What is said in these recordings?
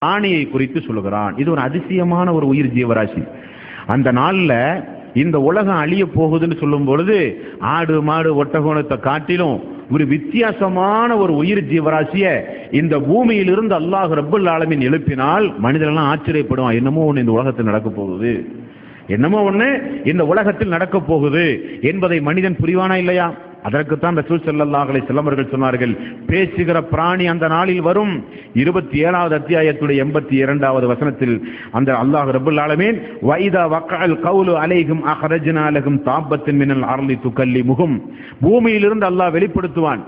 ஆணியை குறித்து சொல்லுகிறான். இது ஒரு அதிசயமான ஒரு உயிர் ஜீவராசி. அந்த நாள்ல இந்த உலகம் அழிய போகுதுன்னு சொல்லும் பொழுது ஆடு மாடு ஒட்டகத்தை காட்டிலும் ஒரு வித்தியாசமான ஒரு உயிர் ஜீவராசிய இந்த பூமியிலிருந்து அல்லாஹ் ரப்பல் ஆலமீன் எழுப்பினால் மனிதர்கள்லாம் ஆச்சரியப்படுவான். என்னமோ ஒன்று இந்த உலகத்தில் நடக்க போகுது, என்னமோ ஒன்று இந்த உலகத்தில் நடக்க போகுது என்பதை மனிதன் புரிவானா இல்லையா? அதற்குத்தான் ரசூல் ஸல்லல்லாஹு அலைஹி வஸல்லம் அவர்கள் சொன்னார்கள், பேசுகிற பிராணி அந்த நாளில் வரும். 27வது அத்தியாயத்துடைய 82வது வசனத்தில் அந்த அல்லாஹ் ரப்பல் ஆலமீன் வைதா வக்கல் கவுலு அலைஹிம் அஹ்ரஜ்னா லஹும் தாபத்தின் மினல் அர்லி துகல்லிமுஹும், பூமியிலிருந்து அல்லாஹ் வெளிப்படுத்துவான்,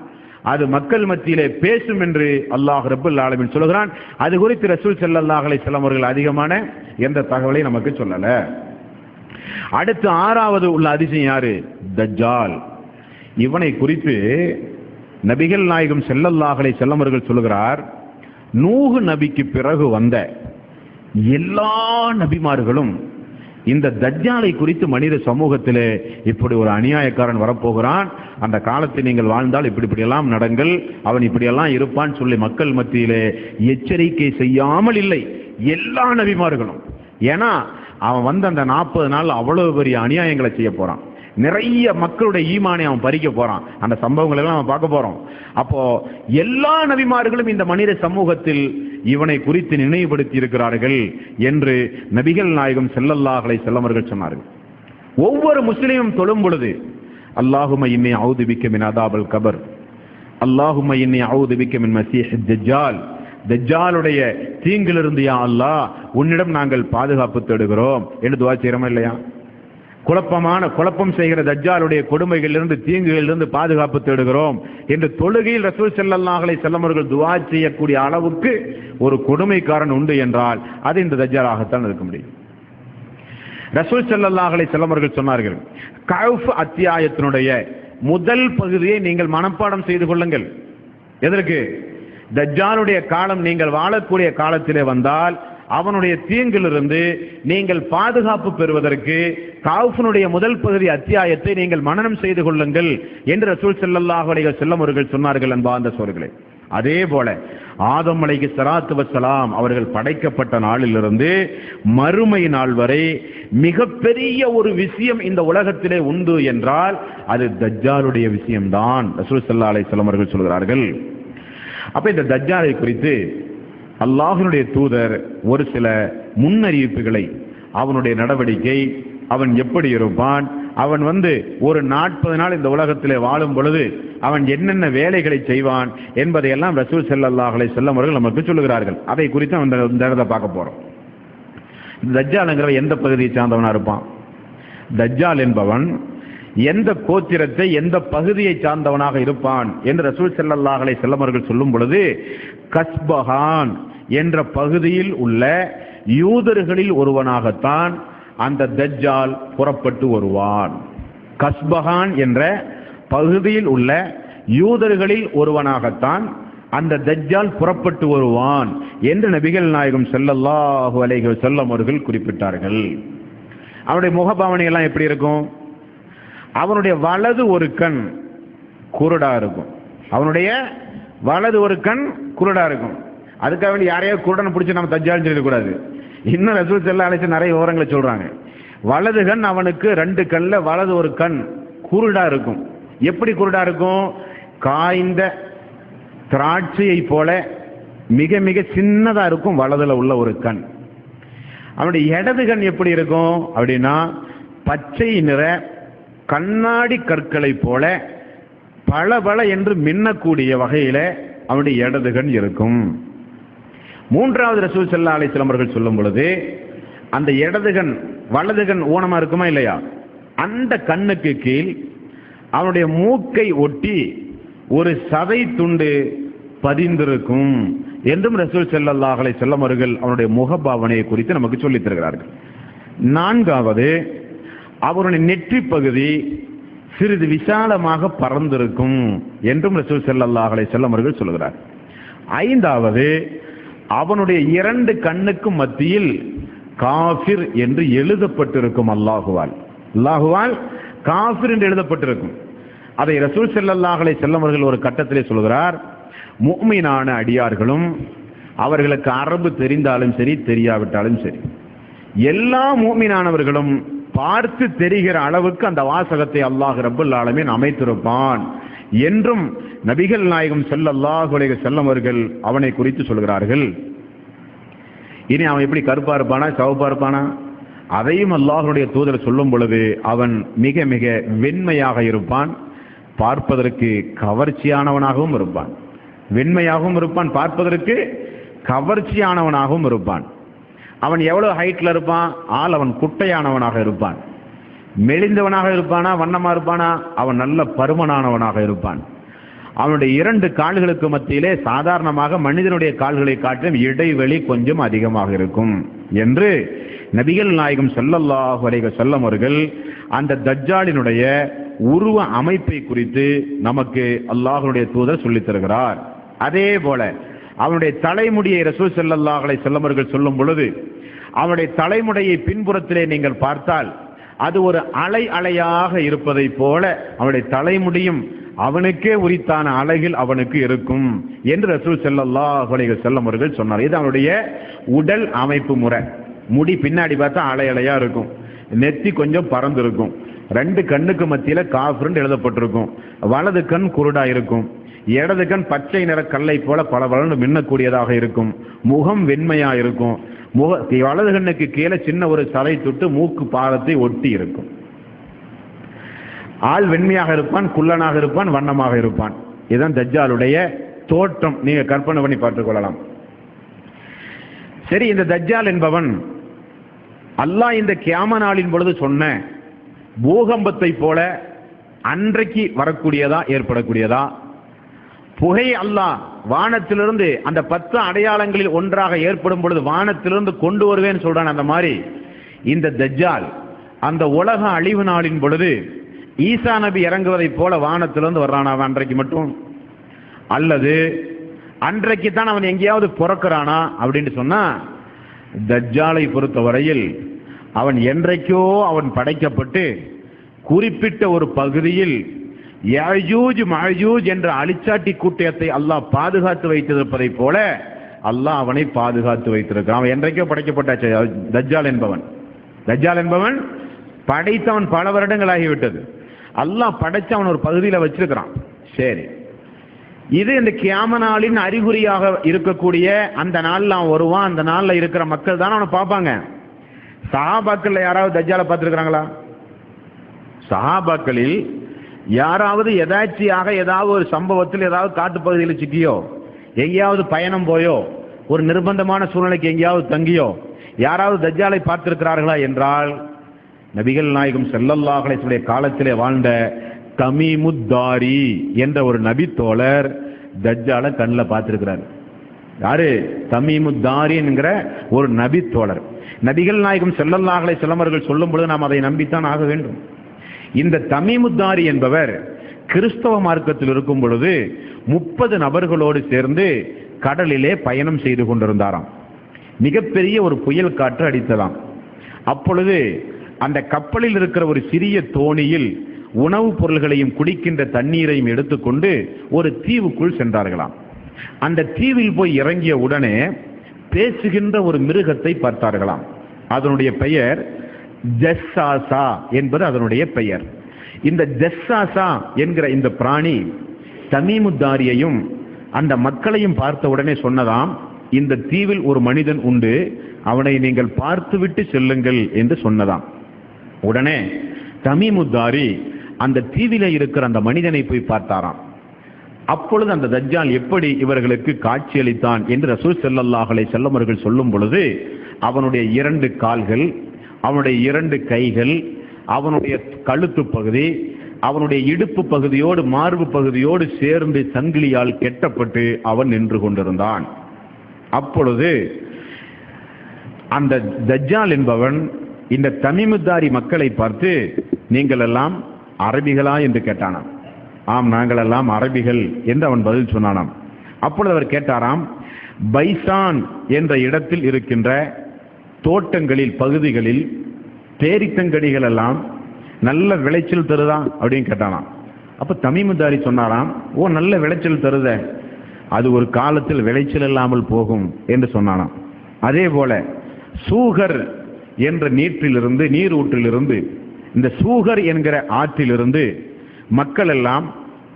அது மக்கள் மத்தியிலே பேசும் என்று அல்லாஹ் ரப்பல் ஆலமீன் சொல்கிறான். அது குறித்து ரசூல் ஸல்லல்லாஹு அலைஹி வஸல்லம் அவர்கள் அதிகமான எந்த தகவலை நமக்கு சொல்லல. அடுத்து 6வது உள்ள அதிசயம் யாரு? தஜ்ஜால். இவனை குறித்து நபிகள் நாயகம் ஸல்லல்லாஹு அலைஹி வஸல்லம் அவர்கள் சொல்கிறார், நூஹ் நபிக்கு பிறகு வந்த எல்லா நபிமார்களும் இந்த தஜ்ஜாலை குறித்து மனித சமூகத்திலே இப்படி ஒரு அநியாயக்காரன் வரப்போகிறான், அந்த காலத்தை நீங்கள் வாழ்ந்தால் இப்படியெல்லாம் நடங்கள், அவன் இப்படியெல்லாம் இருப்பான் சொல்லி மக்கள் மத்தியிலே எச்சரிக்கை செய்யாமல் இல்லை எல்லா நபிமார்களும். ஏன்னா அவன் வந்து அந்த 40 நாள் அவ்வளவு பெரிய அநியாயங்களை செய்ய போறான், நிறைய மக்களுடைய ஈமானை அவன் பறிக்க போறான். அந்த சம்பவங்கள் எல்லாம் அவன் பார்க்க போறோம். அப்போ எல்லா நபிமார்களும் இந்த மனித சமூகத்தில் இவனை குறித்து நினைவுபடுத்தி இருக்கிறார்கள் என்று நபிகள் நாயகம் ஸல்லல்லாஹு அலைஹி வஸல்லம் அவர்கள் சொன்னார்கள். ஒவ்வொரு முஸ்லிமும் தொழும் பொழுது அல்லாஹும்ம இன்னி அஊது பிக்க மின் அதாபில் கபர், அல்லாஹும்ம இன்னி அஊது பிக்க மின் மஸீஹித் தஜ்ஜால், தஜ்ஜாலுடைய தீங்கிலிருந்து யா அல்லாஹ் உன்னிடம் நாங்கள் பாதுகாப்பு தேடுகிறோம் என்று துஆ செய்றோமா இல்லையா? குழப்பம் செய்கிற தஜ்ஜாலுடைய கொடுமைகளிலிருந்து தீங்குகளிலிருந்து பாதுகாப்பு தேடுகிறோம் என்று தொழுகையில் ரசூல் ஸல்லல்லாஹு அலைஹி வஸல்லம் அவர்கள் துஆ செய்யக்கூடிய அளவுக்கு ஒரு கொடுமைக்காரன் உண்டு என்றால் அது இந்த தஜ்ஜாலாகத்தான் இருக்க முடியும். ரசூல் ஸல்லல்லாஹு அலைஹி வஸல்லம் அவர்கள் சொன்னார்கள், கஹ்ஃப் அத்தியாயத்தினுடைய முதல் பகுதியை நீங்கள் மனப்பாடம் செய்து கொள்ளுங்கள். எதற்கு? தஜ்ஜாலுடைய காலம் நீங்கள் வாழக்கூடிய காலத்திலே வந்தால் அவனுடைய தீங்கிலிருந்து நீங்கள் பாதுகாப்பு பெறுவதற்கு கஹ்ஃபுடைய முதல் பகுதி அத்தியாயத்தை நீங்கள் மனனம் செய்து கொள்ளுங்கள் என்று ரசூல் ஸல்லல்லாஹு அலைஹி வஸல்லம் அவர்கள் சொன்னார்கள். அன்பார்ந்த சகோதரர்களே, அதே போல ஆதம் அலைஹிஸ்ஸலாத்து வஸ்ஸலாம் அவர்கள் படைக்கப்பட்ட நாளிலிருந்து மறுமை நாள் வரை மிகப்பெரிய ஒரு விஷயம் இந்த உலகத்திலே உண்டு என்றால் அது தஜ்ஜாலுடைய விஷயம்தான் ரசூல் ஸல்லல்லாஹு அலைஹி வஸல்லம் அவர்கள் சொல்கிறார்கள். அப்ப இந்த தஜ்ஜாலை குறித்து அல்லாஹ்வுடைய தூதர் ஒரு சில முன்னறிவிப்புகளை, அவனுடைய நடவடிக்கை, அவன் எப்படி இருப்பான், அவன் ஒரு 40 நாள் இந்த உலகத்திலே வாழும் பொழுது அவன் என்னென்ன வேலைகளை செய்வான் என்பதையெல்லாம் ரசூல் ஸல்லல்லாஹு அலைஹி வஸல்லம் அவர்கள் நமக்கு சொல்லுகிறார்கள். அதை குறித்து இந்த இடத்தை பார்க்க போறோம். தஜ்ஜால்ங்கிற எந்த பகுதியை சார்ந்தவனா இருப்பான்? தஜ்ஜால் என்பவன் எந்த கோத்திரத்தை எந்த பகுதியை சார்ந்தவனாக இருப்பான் என்று ரசூல் ஸல்லல்லாஹு அலைஹி வஸல்லம் அவர்கள் சொல்லும் பொழுது கஸ்பஹான் என்ற பகுதியில் உள்ள யூதர்களில் ஒருவனாகத்தான் அந்த தஜ்ஜால் புறப்பட்டு வருவான். கஸ்பஹான் என்ற பகுதியில் உள்ள யூதர்களில் ஒருவனாகத்தான் அந்த தஜ்ஜால் புறப்பட்டு வருவான் என்று நபிகள் நாயகம் ஸல்லல்லாஹு அலைஹி வஸல்லம் அவர்கள் குறிப்பிட்டார்கள். அவனுடைய முகபாவனை எல்லாம் எப்படி இருக்கும்? அவனுடைய வலது ஒரு கண் குருடா இருக்கும். அவனுடைய வலது ஒரு கண் குருடா இருக்கும். அதுக்காக வேண்டி யாரையாவது குருடனை பிடிச்சி நம்ம தஜ்ஜால் சொல்லக்கூடாது. இன்னும் ரசூல் ஸல்லல்லாஹு அலைஹி வஸல்லம் நிறைய விவரங்களை சொல்றாங்க. வலது கண் அவனுக்கு 2 கண்ணில் வலது ஒரு கண் குருடா இருக்கும். எப்படி குருடா இருக்கும்? காய்ந்த திராட்சையை போல மிக மிக சின்னதா இருக்கும் வலதுல உள்ள ஒரு கண். அவனுடைய இடது கண் எப்படி இருக்கும் அப்படின்னா பச்சை நிற கண்ணாடி கற்களை போல பளபள என்று மின்னக்கூடிய வகையில அவனுடைய இடது கண் இருக்கும். 3வது ரசூல் ஸல்லல்லாஹு அலைஹி வஸல்லம் அவர்கள் சொல்லும் பொழுது அந்த இடது கண் வலது கண் ஊனமா இருக்குமா இல்லையா, அந்த கண்ணுக்கு கீழ் அவனுடைய மூக்கை ஒட்டி ஒரு சதை துண்டு பதிந்திருக்கும் என்றும் ரசூல் ஸல்லல்லாஹு அலைஹி வஸல்லம் அவர்கள் அவனுடைய முகபாவனையை குறித்து நமக்கு சொல்லித் தருகிறார்கள். 4வது அவருடைய நெற்றி பகுதி சிறிது விசாலமாக பறந்திருக்கும் என்றும் ரசூல் ஸல்லல்லாஹு அலைஹி வஸல்லம் அவர்கள் சொல்கிறார். 5வது அவனுடைய 2 கண்ணுக்கும் மத்தியில் காஃபிர் என்று எழுதப்பட்டிருக்கும். அல்லாஹுவால் காஃபிர் என்று எழுதப்பட்டிருக்கும். அதை ரசூல் ஸல்லல்லாஹு அலைஹி வஸல்லம் அவர்கள் ஒரு கட்டத்திலே சொல்கிறார், முஃமினான அடியார்களும் அவர்களுக்கு அரபு தெரிந்தாலும் சரி, தெரியாவிட்டாலும் சரி, எல்லா மூமினானவர்களும் பார்த்து தெரிகிற அளவுக்கு அந்த வாசகத்தை அல்லாஹ் ரப்பல் ஆலமீன் அமைத்திருப்பான் என்றும் நபிகள் நாயகம் ஸல்லல்லாஹு அலைஹி வஸல்லம் அவர்கள் அவனை குறித்து சொல்கிறார்கள். இனி அவன் எப்படி கருப்பா இருப்பானா, சிவப்பா இருப்பானா? அதையும் அல்லாஹ்வுடைய தூதர் சொல்லும் பொழுது அவன் மிக மிக வெண்மையாக இருப்பான், பார்ப்பதற்கு கவர்ச்சியானவனாகவும் இருப்பான். வெண்மையாகவும் இருப்பான், பார்ப்பதற்கு கவர்ச்சியானவனாகவும் இருப்பான். அவன் எவ்வளவு ஹைட்ல இருப்பான்? அவன் குட்டையானவனாக இருப்பான். மெலிந்தவனாக இருப்பானா, வண்ணமா இருப்பானா? அவன் நல்ல பருமனானவனாக இருப்பான். அவனுடைய 2 கால்களுக்கு மத்தியிலே சாதாரணமாக மனிதனுடைய கால்களை காட்டிலும் இடைவெளி கொஞ்சம் அதிகமாக இருக்கும் என்று நபிகள் நாயகம் ஸல்லல்லாஹு அலைஹி வஸல்லம் அவர்கள் அந்த தஜ்ஜாலினுடைய உருவ அமைப்பை குறித்து நமக்கு அல்லாஹ்வுடைய தூதர் சொல்லித் தருகிறார். அதே போல அவனுடைய தலைமுடியை ரசூல் ஸல்லல்லாஹு அலைஹி வஸல்லம் அவர்கள் சொல்லும் பொழுது அவனுடைய தலைமுடியை பின்புறத்திலே நீங்கள் பார்த்தால் அது ஒரு அலை அலையாக இருப்பதை போல அவனுடைய தலைமுடியும் அவனுக்கே உரித்தான அழகில் அவனுக்கு இருக்கும் என்று ரசூல் ஸல்லல்லாஹு அலைஹி வஸல்லம் அவர்கள் சொன்னார். இது அவனுடைய உடல் அமைப்பு முறை. முடி பின்னாடி பார்த்தா அலை அலையா இருக்கும், நெத்தி கொஞ்சம் பறந்து இருக்கும், 2 கண்ணுக்கு மத்தியில காஃப்ர்னு எழுதப்பட்டிருக்கும், வலது கண் குருடா இருக்கும், இடது கண் பச்சை நிற கல்லை போல பல வளர்ந்து மின்னக்கூடியதாக இருக்கும், முகம் வெண்மையா இருக்கும், வலது கண்ணுக்கு கீழே சின்ன ஒரு தலை தொட்டு மூக்கு பாதத்தை ஒட்டி இருக்கும். ஆள் வெண்மையாக இருப்பான், குள்ளனாக இருப்பான், வண்ணமாக இருப்பான். இதுதான் தஜ்ஜாலுடைய தோற்றம். நீங்க கற்பனை பண்ணி பார்த்துக் கொள்ளலாம். சரி, இந்த தஜ்ஜால் என்பவன் அல்லாஹ் இந்த கியாம நாளின் பொழுது சொன்ன பூகம்பத்தை போல அன்றைக்கு வரக்கூடியதா, ஏற்படக்கூடியதா? புகை அல்லாஹ் வானத்திலிருந்து அந்த 10 அடையாளங்களில் ஒன்றாக ஏற்படும் பொழுது வானத்திலிருந்து கொண்டு வருவேன்னு சொல்றான். அந்த மாதிரி இந்த தஜ்ஜால் அந்த உலக அழிவு நாளின் பொழுது ஈசா நபி இறங்குவதை போல வானத்திலிருந்து வர்றான் அவன் அன்றைக்கு மட்டும்? அல்லது அன்றைக்கு தான் அவன் எங்கேயாவது பிறக்கிறானா அப்படின்னு சொன்னா, தஜ்ஜாலை பொறுத்தவரையில் அவன் என்றைக்கோ அவன் படைக்கப்பட்டு குறிப்பிட்ட ஒரு பகுதியில் யஜூஜ் மஜூஜ் என்ற அழிச்சாட்டி கூட்டத்தை அல்லாஹ் பாதுகாத்து வைத்திருப்பதை போல அல்லாஹ் அவனை பாதுகாத்து வைத்திருக்கிறான். அவன் என்றைக்கோ படைக்கப்பட்டாச்சு தஜ்ஜால் என்பவன். தஜ்ஜால் என்பவன் படைத்தவன் பல வருடங்கள் ஆகிவிட்டது. அல்லாஹ் படைச்சு அவன் ஒரு பகுதியில் வச்சிருக்கிறான். சரி, இது இந்த கியாம நாளின் அறிகுறியாக இருக்கக்கூடிய அந்த நாள்ல அவன் வருவான். அந்த நாள்ல இருக்கிற மக்கள் தானே அவனை பார்ப்பாங்க. சஹாபாக்கள் யாராவது தஜ்ஜாலை பார்த்திருக்கிறாங்களா? சஹாபாக்களில் யாராவது எதாச்சியாக ஏதாவது ஒரு சம்பவத்தில் ஏதாவது காட்டு பகுதியில் சிக்கியோ, எங்கேயாவது பயணம் போயோ, ஒரு நிர்பந்தமான சூழ்நிலைக்கு எங்கேயாவது தங்கியோ யாராவது தஜ்ஜாலை பார்த்திருக்கிறார்களா என்றால், நபிகள் நாயகம் ஸல்லல்லாஹு அலைஹி வஸல்லம் காலத்திலே வாழ்ந்த தமீமுத்தாரி என்ற ஒரு நபி தோழர் தஜ்ஜாலை கண்ணில் பார்த்திருக்கிறார். யாரு? தமீமுத்தாரி என்கிற ஒரு நபி தோழர். நபிகள் நாயகம் ஸல்லல்லாஹு அலைஹி வஸல்லம் அவர்கள் சொல்லும் பொழுது நாம் அதை நம்பித்தான் ஆக வேண்டும். இந்த தமீமுத்தாரி என்பவர் கிறிஸ்தவ மார்க்கத்தில் இருக்கும் பொழுது 30 நபர்களோடு சேர்ந்து கடலிலே பயணம் செய்து கொண்டிருந்தாராம். மிகப்பெரிய ஒரு புயல் காற்று அடித்ததாம். அப்பொழுது அந்த கப்பலில் இருக்கிற ஒரு சிறிய தோணியில் உணவுப் பொருள்களையும் குடிக்கின்ற தண்ணீரையும் எடுத்துக்கொண்டு ஒரு தீவுக்குள் சென்றார்களாம். அந்த தீவில் போய் இறங்கிய உடனே பேசுகின்ற ஒரு மிருகத்தை பார்த்தார்களாம். அதனுடைய பெயர் ஜஸ்ஸாசா என்பது அதனுடைய பெயர். இந்த ஜஸ்ஸாசா என்கிற இந்த பிராணி தமீமுத்தாரியையும் அந்த மக்களையும் பார்த்த உடனே சொன்னதாம், இந்த தீவில் ஒரு மனிதன் உண்டு, அவனை நீங்கள் பார்த்துவிட்டு செல்லுங்கள் என்று சொன்னதாம். உடனே தமீமுத்தாரி அந்த தீவிலே இருக்கிற அந்த மனிதனை போய் பார்த்தாராம். அப்பொழுது அந்த தஜ்ஜால் எப்படி இவர்களுக்கு காட்சியளித்தான் என்று ரசூல் ஸல்லல்லாஹு அலைஹி வஸல்லம் அவர்கள் சொல்லும் பொழுது, அவனுடைய 2 கால்கள், அவனுடைய 2 கைகள், அவனுடைய கழுத்து பகுதி, அவனுடைய இடுப்பு பகுதியோடு மார்பு பகுதியோடு சேர்ந்து சங்கிலியால் கெட்டப்பட்டு அவன் நின்று கொண்டிருந்தான். அப்பொழுது அந்த தஜ்ஜால் என்பவன் இந்த தமீமுத்தாரி மக்களை பார்த்து, நீங்கள் எல்லாம் அரபிகளா என்று கேட்டானாம். ஆம், நாங்கள் எல்லாம் அரபிகள் என்று அவன் பதில் சொன்னானாம். அப்பொழுது அவர் கேட்டாராம், பைசான் என்ற இடத்தில் இருக்கின்ற தோட்டங்களில் பகுதிகளில் பேரித்தங்கடிகள் எல்லாம் நல்ல விளைச்சல் தருதா அப்படின்னு கேட்டானாம். அப்ப தமீமுத்தாரி சொன்னாராம், ஓ நல்ல விளைச்சல் தருத, அது ஒரு காலத்தில் விளைச்சல் இல்லாமல் போகும் என்று சொன்னானாம். அதே போல சூகர் என்ற நீரூற்றிலிருந்து இந்த சூகர் என்கிற ஆற்றிலிருந்து மக்கள் எல்லாம்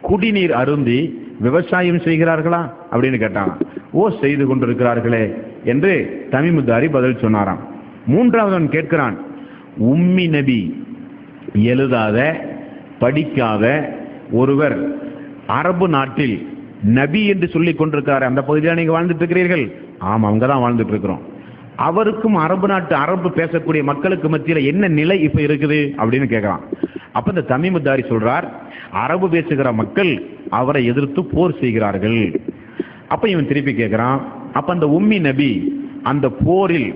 குடிநீர் அருந்தி விவசாயம் செய்கிறார்களா அப்படின்னு கேட்டாங்க. ஓ, செய்து கொண்டிருக்கிறார்களே என்று தமீமுத்தாரி பதில் சொன்னாராம். மூன்றாவதவன் கேட்கிறான், உம்மி நபி எழுதாத படிக்காத ஒருவர் அரபு நாட்டில் நபி என்று சொல்லிக் கொண்டிருக்கிறார், அந்த பகுதியில் நீங்க வாழ்ந்துட்டு இருக்கிறீர்கள்? ஆமா, அவங்க தான் வாழ்ந்துட்டு இருக்கிறோம். அவருக்கும் அரபு பேசக்கூடிய மக்களுக்கு மத்தியில் என்ன நிலை இப்ப இருக்குது அப்படின்னு கேட்கலாம். அப்ப இந்த தமீமுத்தாரி சொல்றார், அரபு பேசுகிற மக்கள் அவரை எதிர்த்து போர் செய்கிறார்கள். அப்ப இவன் திருப்பி கேட்கிறான், அப்ப அந்த உம்மி நபி அந்த போரில்